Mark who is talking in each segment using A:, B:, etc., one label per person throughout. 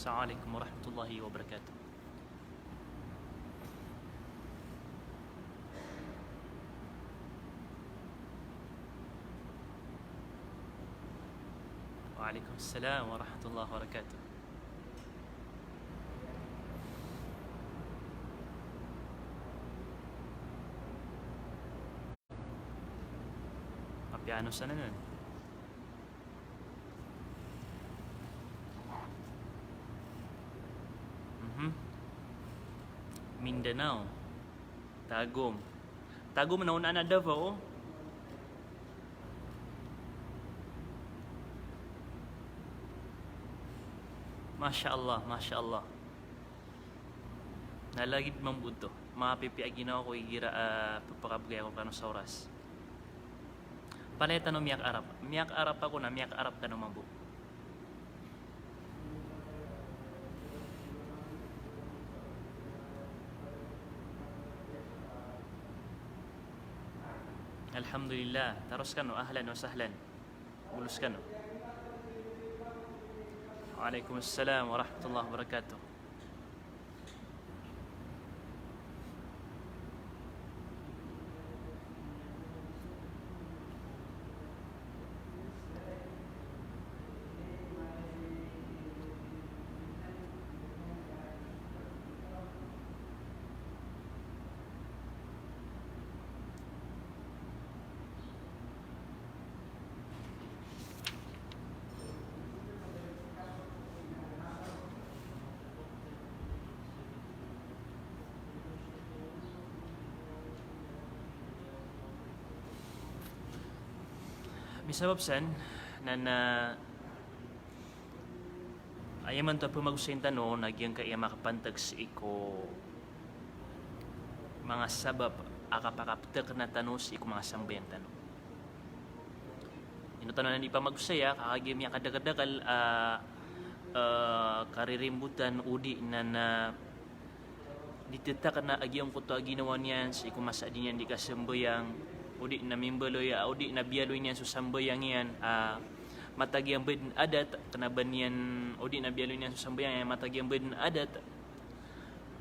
A: Assalamualaikum warahmatullahi wabarakatuh. Waalaikumsalam warahmatullahi wabarakatuh. Piano sana nun. Mindanao, Tagum. Tagum nauna na Davao. Masya Allah, Masya Allah. Nalagid mambuto. Mapipiagin ako igira papakabugay ako kano sa oras. Paleta no miyak arap. Miyak arap ako na miyak arap ka no mambu. Alhamdulillah. Terus kan no, ahlan wa sahlan. Bulus kan no. Waalaikumsalam warahmatullahi wabarakatuh. Misabab san na ayaman to pumagusin tano nagyang kaya makapantag sa iko mga sabab akapakaptek na tano sa iko mga sambayang tano. Ino tano na di pa magusaya kakagim niya kadagadagal karirimbutan udi na ditetak na agyang kuto ginawa niyan sa iko masadi niyan di kasambayang udi na mimbaloy udi na bialoy niyan so sambayang yan matagyang beden adat kanaban niyan udi na bialoy niyan so sambayang yan matagyang beden adat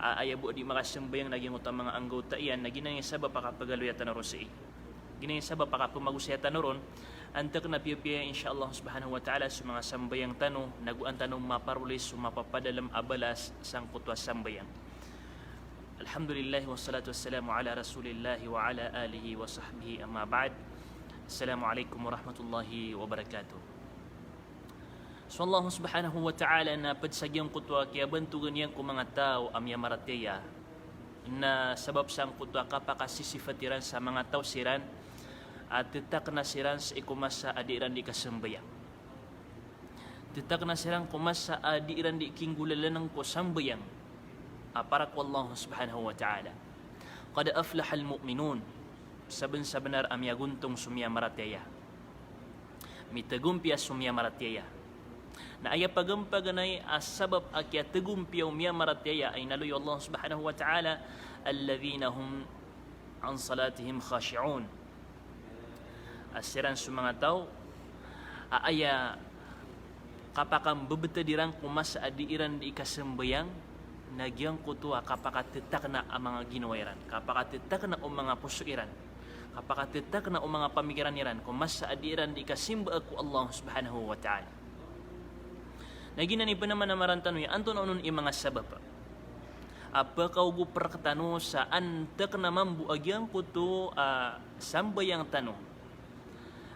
A: ayabo di makasambayang naging utang mga anggota iyan na ginang sabab pakapagaloy at narosi ginang sabab pakapumagusay at naron antak na piya insyaallah subhanahu wa ta'ala sa mga sambayang tano naguan tanong maparulis so mapapadalam abalas sang kutwa sambayang. Alhamdulillah wassalatu wassalamu ala rasulillah wa ala alihi wa sahbihi amma ba'd. Assalamualaikum warahmatullahi wabarakatuh. So Allah subhanahu wa ta'ala na padsagyang kutwa kaya bantugan yan kung mga tao amya marateya na sabab sang kutwa kapakasisifatiran sa mga tao siran at titak na siran sa ikumasa adiran di kasambayang. Titak na siran kumasa adiran di kinggulalan ng kusambayang. Para ko Allah subhanahu wa ta'ala. Qad aflaha al-mu'minun. Saben-sabenar amya guntong sumya maratyaya. Mitagumpia sumya maratyaya. Na aya pagampaganay asbab akya tagumpia umya maratyaya ay naluyo Allah subhanahu wa ta'ala alladhina hum an salatihim khashi'un. Asiran sa mga tao aya kapakang bebetadirang kumas adiiran di kasambayang nagyang kutua kapakatitak na ang mga ginawaran, kapakatitak na ang mga pusuiran, kapakatitak na ang mga pamikiran niran, kung mas sa adiran di kasimba ako Allah subhanahu wa ta'ala. Naginan iba naman na marantanoy, anton anon yung mga sabab. Apakaugu prakatano sa antak naman buagyang kutu sambayang tano.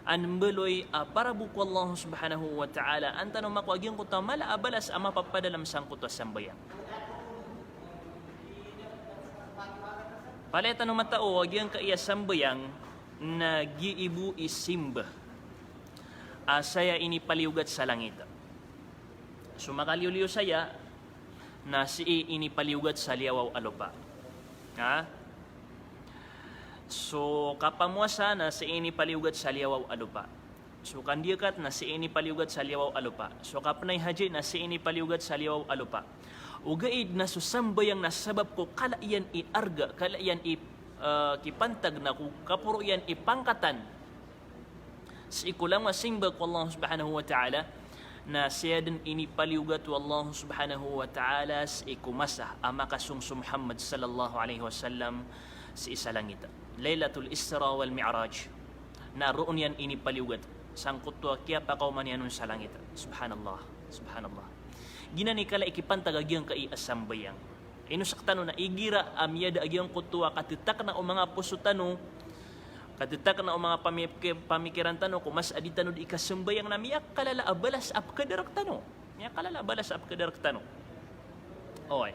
A: Anbeloy para buku Allah subhanahu wa ta'ala, antano makwagyang kutu mala abalas ama papadalam sang kutu sambayang. Paleta no matao agyang kaiya sambayang na giibu isimba saya ini paliugat sa langit. So makaliuliw saya na si ini paliugat sa liawaw alupa. So kapamuasa na si ini paliugat sa liawaw alupa. So kandiakat na si ini paliugat sa liawaw alupa. So kapanay haji na si ini paliugat sa liawaw alupa. Ugaid na susambayang na sabab ko kalaiyan iarga, kalaiyan kipantag na ko kapuro yan ipangkatan sa ikulang masimba ko Allah subhanahu wa ta'ala na siya din inipaliugat wa Allah subhanahu wa ta'ala sa ikumasah ama kasungsum Muhammad sallallahu alaihi wasallam sa isa langit. Laylatul Isra wal Mi'raj. Na roon yan inipaliugat. Sangkot to kya pa kauman yan sa langit. Subhanallah. Subhanallah. Ginani kala ikipantagagyang kai asambayang. Inusak tano na igira amyada agyang kutwa katitak na o mga puso tano katitak na o mga pamikiran tano kung mas adi tano di ikasambayang na miyak kalala abalas ap kadarak tano. Miyak kalala abalas ap kadarak tano. Okay.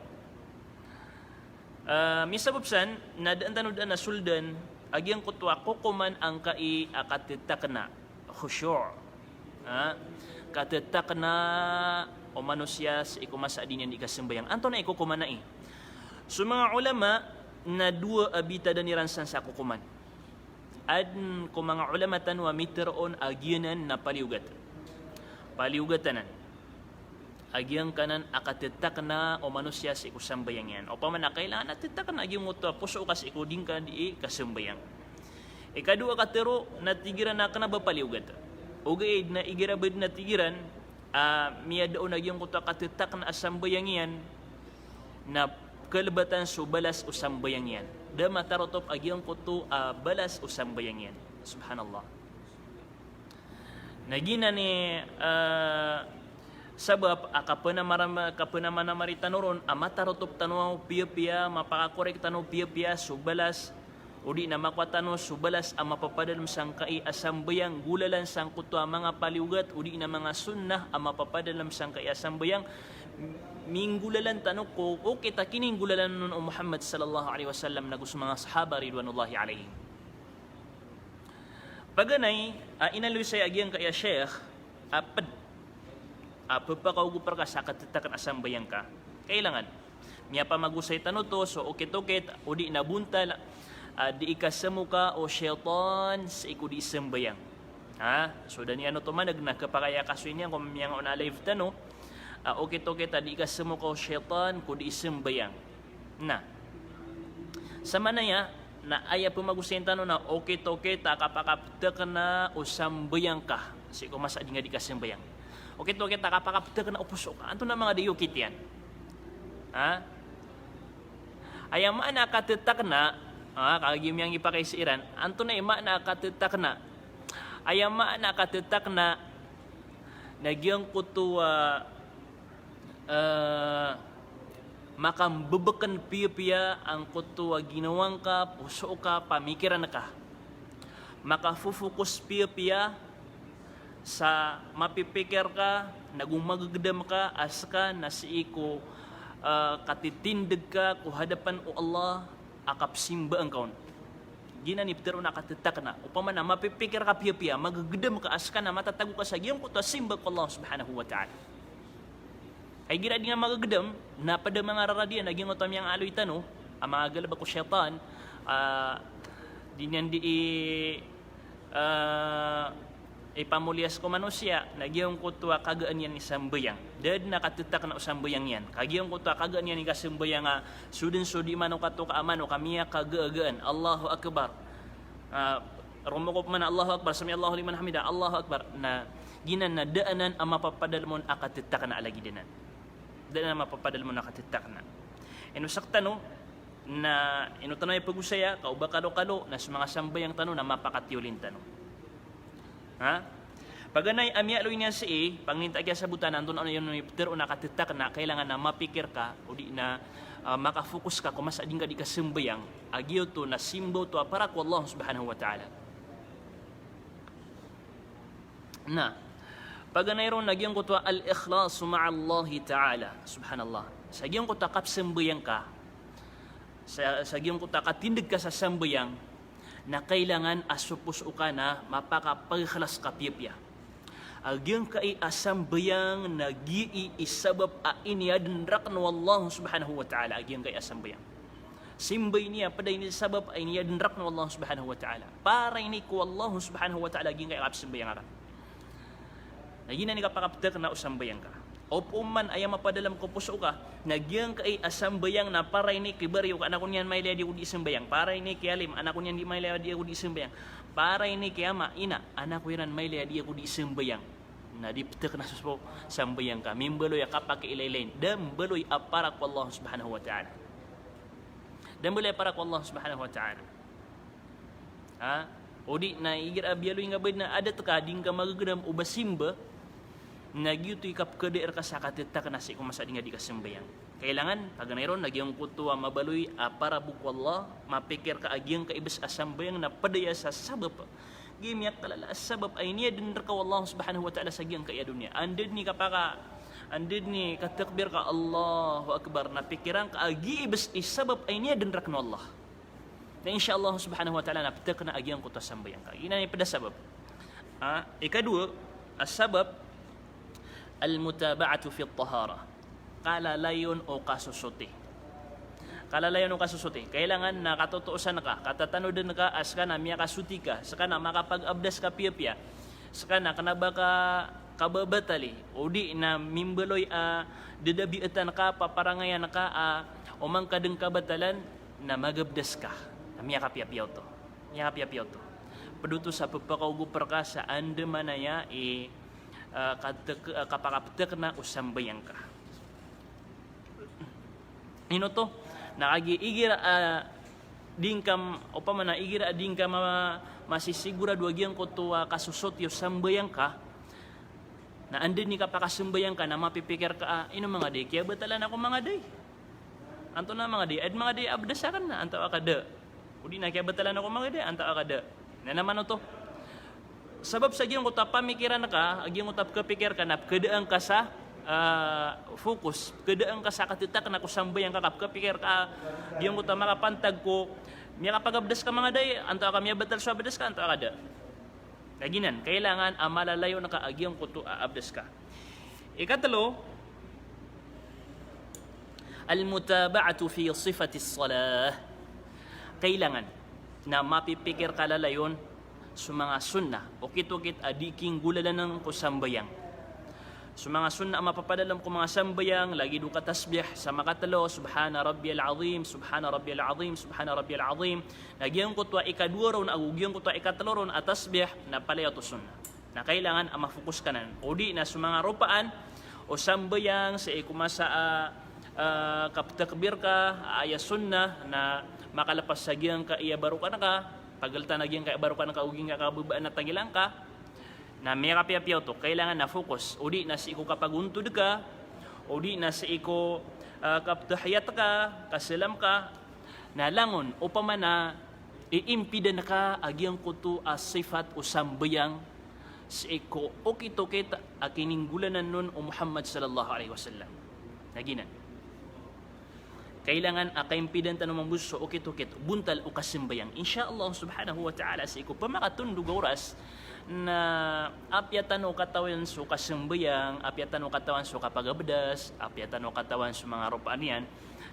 A: Misabubsan na daan tano daan na suldan agyang kutwa kukuman ang kai akatitak na khusyu'. Katitak na o manusia sa ikumasa din yan di ikasambayang. Anto na ikukuman na So mga ulama na dua abita dan iransan sa kukuman. Ad ko mga ulama tanwa mitron agyanan na paliugat. Paliugatanan. Agyang kanan akatitak na o manusia sa ikusambayang yan. O pa man na kailangan natitak na agyang mo to puso kasi ikuding ka di kasambayang. Ikadua katero natigiran na ka na ba paliugat. Ugay na igirabad na tigiran miya daon agyang ko to akatitak na asambayang yan na kalebatan so balas usambayang yan. Da matarotop agyang kuto balas usambayang yan. Subhanallah. Nagina ni sabab kapanamana marita noron amatarotop tano piya-piya mapakakorek tano piya-piya so balas udi na makwatano so balas ang mapapadalom sang kai asambayang gulalan sang kuto mga paliugat udi na mga sunnah ang mapapadalom sang kai asambayang minggulalan tanong ko o kita kining gulalan nun o Muhammad sallallahu alaihi wasallam na gusto mga sahaba ridwanullahi alaihim. Paganay, inaloy sa agyang kaya Sheikh, pagpakaugupar ka sa katitakan asambayang ka. Kailangan, niya pa magusay tanong to, so okit-okit, o di nabuntal, di ikasamu ka o syaitan sa ikudi isambayang. So dani ano to man, nagkapakaya kaso niya, kung miyang on alive tanong, okit-okit tadi kasemu kau syaitan kudi isembayang. Nah, sama na ya na aya pumagusin tano na okit-okit takapakapta kana usambayang ka. Si ko mas adi nga di kasembayang. Okit-okit takapakapta kana upusok. Anto na mga diyukit yan. Aya maana katitak na kagim yang ipakay sa Iran. Anto na maana katitak na. Aya maana katitak na nagyang kutuwa makambebekan piya-piya ang kutuwa ginawang ka, puso ka, pamikiran ka. Makafufokus piya-piya sa mapipikir ka, nagumagagdam ka, aska, nasiiko, katitindig ka, kuhadapan o Allah, akapsimba ang kaon. Ginanip pero nakatitak na. Upama na mapipikir ka piya-piya, magagdam ka, aska na, matatago ka sa giyang kutuwa, simba ko Allah subhanahu wa ta'ala. Ay gira di nga magagdam na pada mga raradian naging otam yang aloy tano ang mga galaba ko syaitan di niyan di ipamulias ko manusia nagyang kutwa kagaan yan ni sambayang dad nakatitak na usambayang yan kagyang kutwa kagaan yan ni kasambayang sudin sudi mano kato kaamano kamiya kagaagaan Allahu akbar rumukop man Allahu akbar sami Allahu liman hamida Allahu akbar na ginan na daanan ang mapapadalmon akatitak na alagi dinan daanan mapapadal mo nakatitak na. Inusak tano na inutanay pag-usaya kauba kalo-kalo na mga sambayang tano na mapakatiulin tano. Paganay amya aloy niya sa pangninta kaya sa butan andun ano yun pero nakatitak na kailangan na mapikir ka o di na makafokus ka kung mas ading ka di kasambayang agyo to na simbo to para ko Allah subhanahu wa ta'ala. Paganay ron nagyang ko to al-ikhlasu ma'allahi ta'ala. Subhanallah. Sa gyang ko takap sambayang ka, sa gyang ko takatindig ka sa sambayang, na kailangan asupus o ka na mapakapaghalas ka piya-piya. Agyang ka asambayang nag-i isabab iniyadin rakno Allah subhanahu wa ta'ala. Agyang ka asambayang. Simbay niya, pada ini sabab iniyadin rakno Allah subhanahu wa ta'ala. Para ini ko Allah subhanahu wa ta'ala agyang ka asambayang ka. Nagina ni kapakaptek na usambayang ka. Opo man ay mapadalam ko puso ka, nagyang ka ay asambayang na para ini kibaryo ka, anak ko niyan may ledi ko di isambayang. Para ini kialim, anak ko niyan di may ledi ko di isambayang. Para ini kiyama, ina, anak ko yan may ledi ko di isambayang. na diptek na suspo sambayang ka mimbeloy kapak ilailain dan beloy aparak Allah subhanahu wa ta'ala dan beloy aparak Allah subhanahu wa ta'ala odi na igir abialoy nga bad na ada tekading ka magagadam ubasimba nagyuto ikap keder ka sakatitak na si kumasa di nga di kasembayang kailangan pag mayroon nagyang kutuwa mabaloy para buku Allah mapikir ka agyang ka ibas asambayang na padaya sa sabab gimiyak kalala sabab ay niya din ka Allah subhanahu wa ta'ala sa agyang ka iya dunia andid ni kapaka andid ni katakbir ka Allahu akbar na pikiran ka agi ibas isabab ay niya din no Allah na insyaallah subhanahu wa ta'ala napitak na agyang kutuwa sambayang ka ina ni pada sabab ikadua asabab al-mutaba'atu fi at-tahara kalalayon o kasusuti kalalayon o kasusuti kailangan na katutuusan ka katatanodan ka aska na miya kasuti ka saka na makapag-abdas ka piya-piya saka na kanaba ka kababatali o di na mimbeloy dadabiatan ka paparangayan ka umang kadeng kabatalan na magabdas ka na miya ka piya-piya to miya ka piya-piya to paduto sa pagpakaugo perkasa anda manaya kapakapetek na usambayang ka ino to nakagiigir dingkam upama na igir dingkam masisigura duagian ko to kasusot yo sambayang ka na andin ni kapakasambayang ka na mapipikir ka ino mga day kaya batalan ako mga day anto na mga day ad mga day abdasakan na anto akada udi na kaya batalan ako mga day anto akada na naman to sabab sa giyong utap pamikiran ka agiyong utap kapikir ka na kedaang ka sa fokus kedaang ka sa katitak na kusambayang ka kapikir ka giyong utap makapantag ko miya kapagabdas ka mga day anto ka miya batal sa abdas ka anto kada kaginan kailangan malalayo na ka agiyong kuto abdas ka ikatlo al-mutaba'atu fi sifati as-salah kailangan na mapipikir ka lalayon sa mga sunna o kitukit adiking gulalan ng kusambayang sa mga sunna mapapadalam ko mga sambayang lagi do ka tasbih sa makatalo subhana rabbiyal azim subhana rabbiyal azim subhana rabbiyal azim nagyang ko tuwa ikadua ron agugyang ko tuwa ikatlo ron atasbih na palayo to sunna na kailangan mafokus ka nan o di na sa mga rupaan o sambayang sa ikumasa kaptakbir ka aya sunna na makalapas sa giyang ka iya baro ka na ka pagalta nagyang ka baro ka na kauging ka kababaan na tagilang ka na may kapiyapiyaw to kailangan na focus o di na sa iko kapaguntod ka o di na sa iko kaptahiyat ka kasilam ka na langon o pa man na iimpida na ka agyang kuto sifat o sambayang sa iko o kitokit akiningulanan nun o Muhammad sallallahu alaihi wasallam naginan kailangan akaimpidan tanong mambuso o kitokit buntal o kasimbayang insyaallah subhanahu wa ta'ala sa iko pamakatundog oras na apyatan o katawan so kasimbayang apyatan o katawan so kapagabdas apyatan o katawan so mga rupaan yan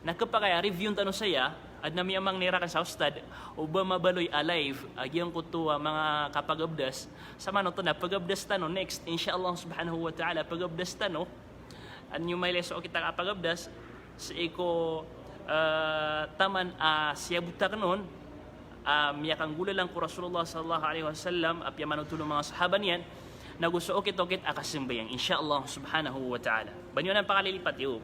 A: na kapag review tanong saya at nami amang nirakan sa ustad o ba mabaloy alive agyang ko to mga kapagabdas sa mano to na pagabdas tanong next insyaallah subhanahu wa ta'ala pagabdas tanong anyo may leso kita kapagabdas sa iko taman siya butak nun miyakang gula lang ko Rasulullah sallallahu alaihi wasallam apya manutulong mga sahaban yan na gusto okit-okit akasimbayang insyaallah subhanahu wa ta'ala banyo ng pakalilipat yun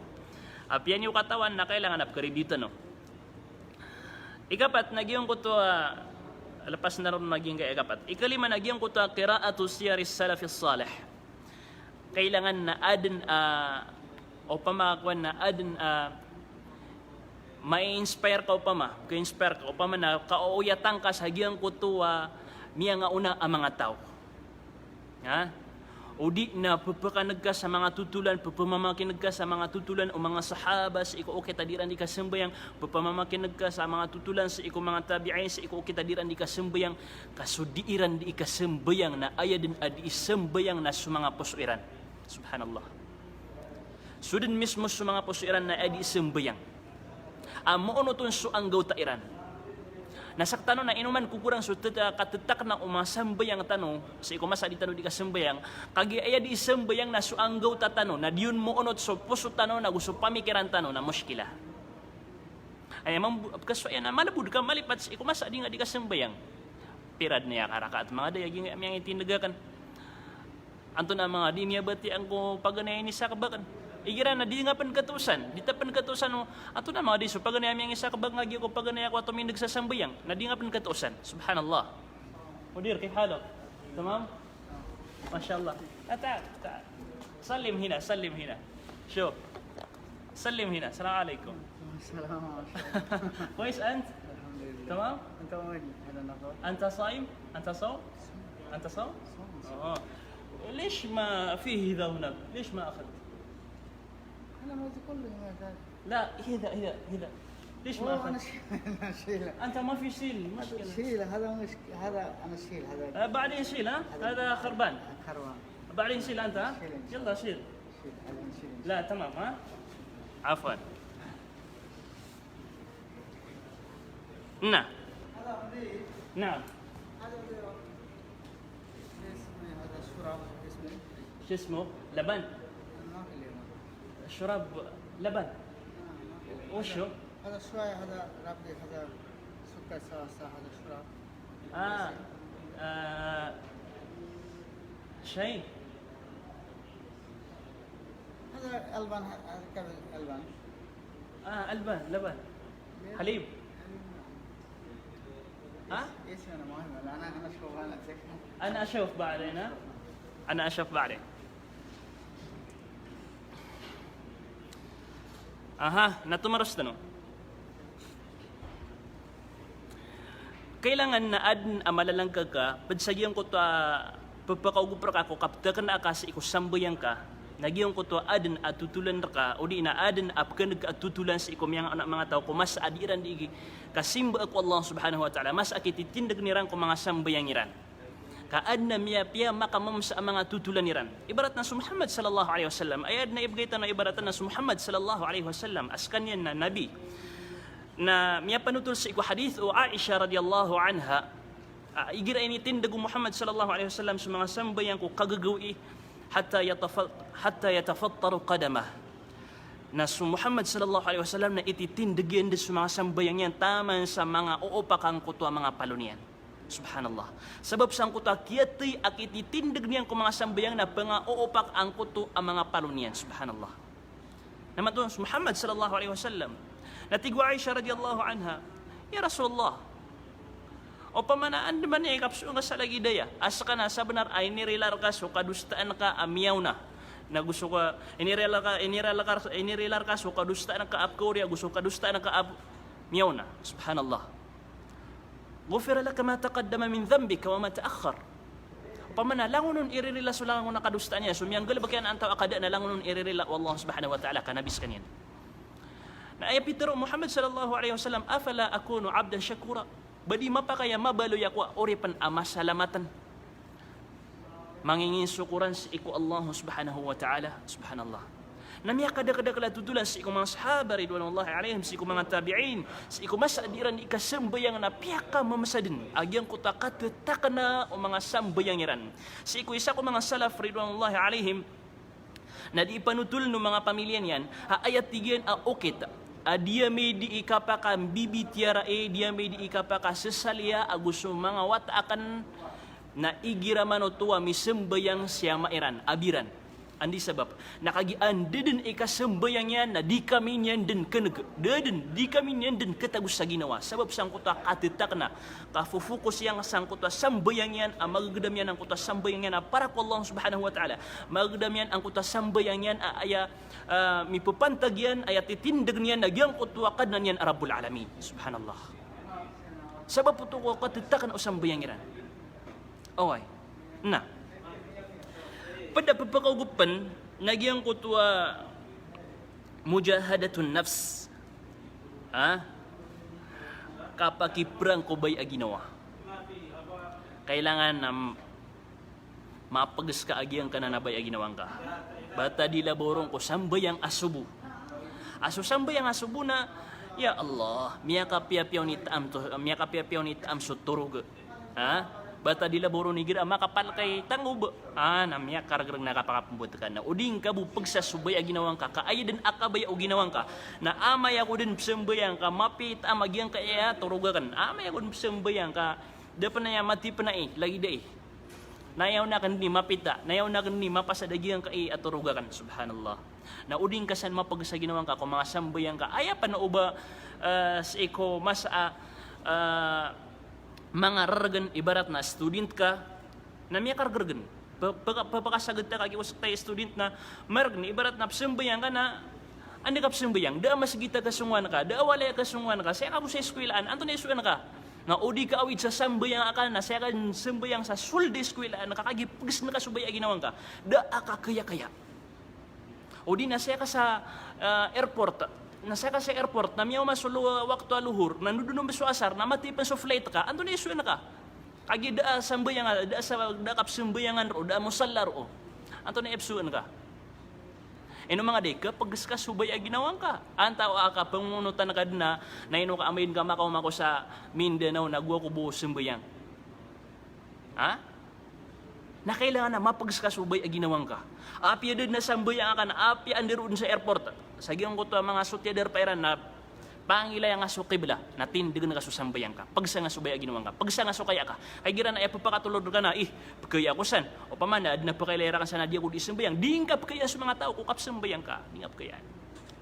A: apyan yung katawan na kailangan apkaribita no ikapat nagyong ko to lapas na rin naging kay ikapat ikalima nagyong ko to qira'atu siyaris salafis salih kailangan na adin o pamakuan na adin ma-inspire ka upama, ka-inspire ka upama na kauyatang ka sa hagiyang kutuwa miya nga una ang mga tao. Ha? O di na papakanag ka sa mga tutulan, papamamakinag ka sa mga tutulan o mga sahabas, iko kitadiran di kasembayang, papamamakinag ka sa mga tutulan sa iko mga tabi'in, sa iko kitadiran di kasembayang, kasudiiran di kasembayang na ayadin adi sembayang na sa mga pusuiran. Subhanallah. Sudin mismo sa mga pusuiran na adi sembayang. Moonotun su anggaw tairan. Nasaktano na inuman kukurang su katetak na umasambayang tano sa ikumasa di tano di kasambayang kagi aya di sambayang na su anggaw tatano na diun moonot so puso tano na gusto pamikiran tano na muskila. Ay kaso yan na malabud ka malipat sa ikumasa di nga di kasambayang pirad niya karaka at mga dayaging amyang itinagakan Anto na mga di niya bati ang ko paganay ni sa kabakan. Igira na di nga pan katusan, di ta pan katusan no. Anto na mga di so paganay ang isa kabag nga ko paganay ako ato min nagsasambayang, na di nga pan katusan. Subhanallah. Mudir kay halo. Tamam? Mashallah. Ata. Salim hina, salim hina. Show. سلم هنا السلام عليكم.
B: السلام عليكم.
A: كويس أنت؟ تمام؟
B: انت وين؟ هذا النفر؟
A: أنت صايم؟ أنت صوم؟ أنت صوم؟ ليش ما فيه إذا هناك؟ ليش ما أخذت؟
B: انا ما كله هذا.
A: لا هذا ليش ما
B: انا
A: أخذت؟
B: شيله.
A: أنت ما في شيل مشكلة.
B: شيله هذا هذا انا شيل هذا.
A: بعدين شيل ها؟ هذا خربان.
B: خربان.
A: بعدين شيل أنت ها؟ يلا شيل.
B: شيل هذا نشيل.
A: لا تمام ها؟ عفوا. نعم. نعم.
B: هذا اسمه هذا شراب اسمه
A: شو اسمه؟ لبن.
B: ما في لبن.
A: شراب لبن. وشو؟
B: هذا شويه هذا ربي هذا سكر سا هذا شراب.
A: شيء.
B: هذا البان هذا كبل البان.
A: ألبان لبن. حليب.
B: ايش انا مهم انا اشوف انا
A: أنا أشوف بعدين ها؟ أنا أشوف بعدين. Natumaros na no. Kailangan na adn amalalang ka padsagyan ko ta papakaugupra ka ko kapta ka na akasa iko sambayang ka nagyong ko to adn atutulan ka o di na adn apkan atutulan sa ikom yang anak mga tao ko mas adiran di kasimba ako Allah subhanahu wa ta'ala mas akititindag niran ko mga sambayang iran kaadna miya piya makamam sa mga tutulan niran ibarat na si Muhammad sallallahu alaihi wasallam ayad na ibgaytan na ibaratan na si Muhammad sallallahu alaihi wasallam askan yan na nabi na miya panutul sa iku hadith o Aisha radhiyallahu anha igira ini tindag Muhammad sallallahu alaihi wasallam sa mga sambayang ko kagagawi hatta yatafattaru qadamah na si Muhammad sallallahu alaihi wasallam na ititindigyan sa mga sambayang yan taman sa mga uupakang kuto mga palunian. Subhanallah. Sebab sang kuto kiyati ak ititindig niyan ko mga sambayang na panga uupak ang kuto ang mga palunian. Subhanallah. Naman to si Muhammad sallallahu alaihi wasallam natigwa Aisha radhiyallahu anha, ya Rasulullah, o pamanaan naman niya kapso nga sa lagi daya, asa ka na sa benar ay nirilar ka, so kadustaan ka, amiyaw na gusto ka, inirilar ka, so kadustaan ka ap Korea, gusto kadustaan ka ap miyaw na. Subhanallah. Gufira laka ma taqaddama min dhanbika wa ma ta'akhkhar. Pamana langunon iririla so lang na kadustaan niya, so miyanggal bakyan antaw akada na langunon iririla wallahu subhanahu wa ta'ala kanabis kanyan. Na ay Pedro Muhammad sallallahu alaihi wasallam afala akunu abdan syakura badi mapakaya mabaloy ako oripan ama salamatan mangingin syukuran sa iku Allah subhanahu wa ta'ala. Subhanallah. Namiya kada-kada kala tutulan sa iku mga sahaba ridwanullahi alaihim sa iku mga tabi'in sa iku masadiran ikasambayang na piyaka mamasadin agyang ko takatakana o mga sambayang iran sa iku isa ko mga salaf ridwanullahi alaihim na di panutul no mga pamilya niyan ayat tigyan okit dia may di ikapakan bibi tiara dia may di ikapaka sesalia aguso mga wat akan na igiraman o tuwa misembayang siya mairan abiran andi sebab nakagian deden ikasembayang yan na di kami niyan den keneg deden di kami niyan den ketagus sa ginawa sebab sang kuta katitak na kafufukus yang sang kuta sambayang yan ang magagdam yan ang kuta sambayang yan para ko Allah subhanahu wa ta'ala magagdam yan ang kuta sambayang yan aya mipupantag yan aya titindag niyan nagyang kutwakad na niyan Rabbul Alamin. Subhanallah. Sebab puto ko katitakan o sambayang yan okay na pada pagpakaugupan nagyang kutwa mujahadatun nafs kapakiprang ko bay aginawa kailangan na mapagas ka agyang ka na nabay aginawang ka bata di laborong ko sambayang asubu sambayang asubu na ya Allah miya kapiapiaw ni taam suturug bata di laboro ni gira makapal kay tangub namya karagrang nakapakapumbot ka na uding ka bupag sa subay aginawang ka kaaya din akabay o ginawang ka na amay ako din sembayang ka mapit amagyang ka turugakan amay ako din sembayang ka dapat na mati pa na lagi day Nayaw na kan ni mapita, nayaw na kan ni mapasadagihan ka aturugakan, subhanallah. Na uding kasan mapag sa ginawan ka, kung mga sambayan ka, aya pa na uba sa iko mas mga raragan ibarat na student ka, na miya kargargan. Papakasagad ta kagi usap tayo student na marag ni ibarat na sambayan ka na andi ka sambayang, da mas gita kasungan ka, da wala kasungan ka, saya ka mo sa eskwelaan, anto na isuan ka. Na udi ka awid sa sambayang ka na saya ka sambayang sa sulde eskwelaan, nakakagipagis na kasubay ginawan ka, da aka kaya-kaya. Udi na saya ka sa airport, na miyaw masulu waktu aluhur, nanudunong beso asar, na matipan sa flight ka, anto na isuan ka. Kagi da sambayang, da kap sambayangan ro, da musallar ro, anto na isuan ka. Ino mga deka, pag kasubay ay ginawang ka. Antaw ka, pangunutan ka na ino ka amayin ka makaumako sa Mindanao, nagwa ko buhos simbayang. Ha? Na kailangan na mapagskasubay ay ginawang ka. Api din na sambayang ka na, api andiroon sa airport. Sagyang ko to mga sutyadar pairan na pangilay ang aso kibla, na tindig na kasusambayan ka. Pagsa nga subay ginawang ka. Pagsa nga sukaya ka. Kay gira na papakatulod ka na, pagkaya ko san. O pamana, na pakailera ka sana, di ako di sambayang. Di nga pagkaya sa mga tao, kukap sambayang ka. Di nga pagkaya.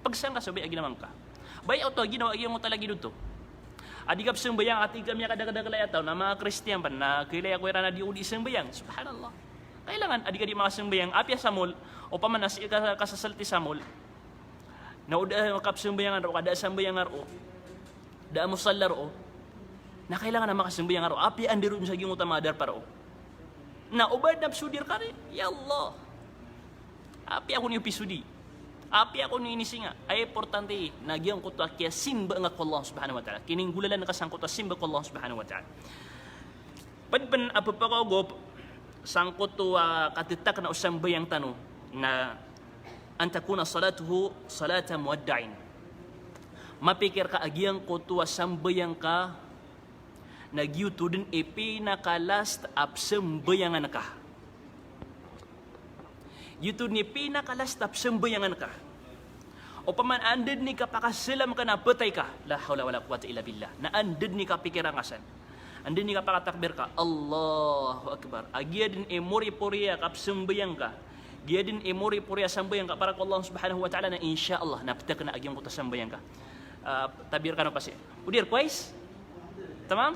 A: Pagsa nga subay ginawang ka. Bayaw to, ginawa mo talaga dito. Adi kap sambayang, ati kami kadagadagalay ataw, na mga Kristiyan pa, na kailaya ko na di ako di sambayang. Subhanallah. Kailangan, adi ka di mga sambayang, apya samol, o pamana, kasasalti samol, na udah makapsumbayangan ro, kada sambayangan ro, da musalla ro, na kailangan na makasumbayangan ro, api andiro sa gyung utamadar para ro. Na ubad na sudir ka rin, ya Allah. Api ako ni pisudi. Api ako ni inisinga. Ay importante na gyung ko to kaya simba nga ko Allah subhanahu wa ta'ala. Kining gulalan na kasang ko to simba ko Allah subhanahu wa ta'ala. Padpan apapakagop sangkot to katitak na usambayang tano na an takuna salatuhu salata muwadda'in. Mapikir ka agyang ko tuwa sambayang ka nagyuto din pinaka-last up sambayangan ka. Yuto ni pinaka-last up sambayangan ka. O paman andid ni ka pakasilam ka na patay ka. La hawla wala quwwata illa billah. Na andid ni ka pikiran kasan. Andid ni ka pakatakbir ka. Allahu Akbar. Agya din mori-poriya kap sambayang ka. Dia din emori puri sambayang ka para ko Allah subhanahu wa ta'ala na insyaallah naptak na agyang ko ta sambayang ka. Tabir ka na pasi. Udir, kwais? Tamam?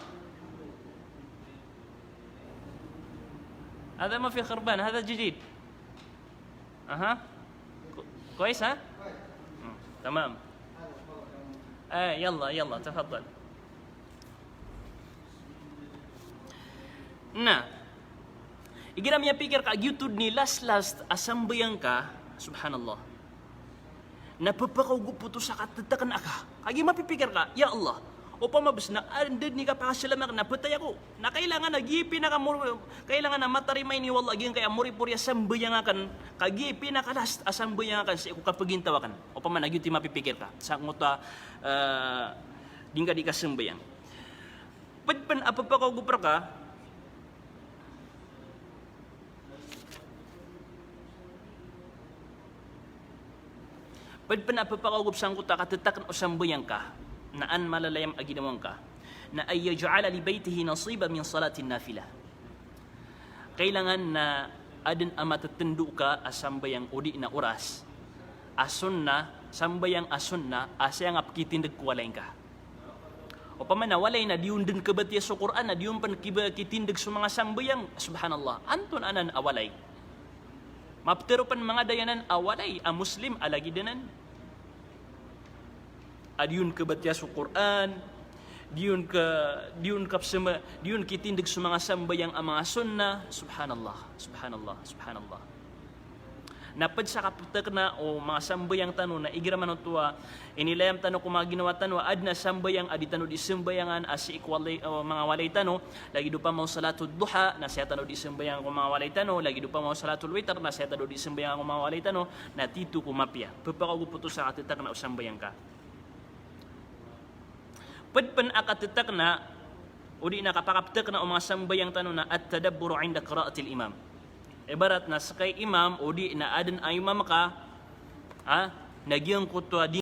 A: هذا ما في خربان هذا جديد. أها. كويس ها؟ تمام. يلا يلا تفضل. Nah, igira miya pikir ka YouTube ni last asambayang ka, subhanallah. Napapakaw puto sa katatakan aka. Kagi mapipikir ka, ya Allah. O pamabas na andid ni ka pakasilamak na patay ako. Na kailangan nagipi na kailangan na matarimay ni wallah aging kaya muri-puri asambayang akan. Kagipi na ka last asambayang akan sa ikapagintawakan. O paman nagyuti mapipikir ka. Sa ngota dingka di kasambayang. Padpan apapakaw gupra ka, Padpan apapakagup sang kuta katatakan o sambayang ka, naan malalayam aginawang ka, na ay yaj'ala li baytihi nasiba min salatin nafila. Kailangan na adin amatatendo ka asambayang udi na oras, asun na, sambayang asun na, asayang apkitindag kuwalain ka. O paman na walay na diyon din kabatiya sa Quran, na diyon pan kitindag sa mga sambayang, subhanallah, anton anan awalay. Maptero pan mga dayanan awalay, a Muslim alagi danan. Adiyun ka batya sa Quran, diyun kitindig sa mga sambayang ang mga sunnah, subhanallah, subhanallah, subhanallah. Napad sa kaputak na o mga sambayang tano na igiraman tuwa, inilayam tano kung mga ginawa tano, ad na sambayang adi tano di sambayangan asi ikwalay o mga walay tano, lagi do pa mo salatul duha na siya tano di sambayang kung mga walay tano, lagi do pa mo salatul witr na siya tano di sambayang kung mga walay tano, na tito kumapya. Pagpakaguputo sa katitak na o sambayang ka. Padpan akatitak na, o di nakapakaptak na o mga sambayang tano na at tadabburo inda qiraatil imam. Ibarat na sa kay imam o di na adan ay imam ka, nagyang kutwa di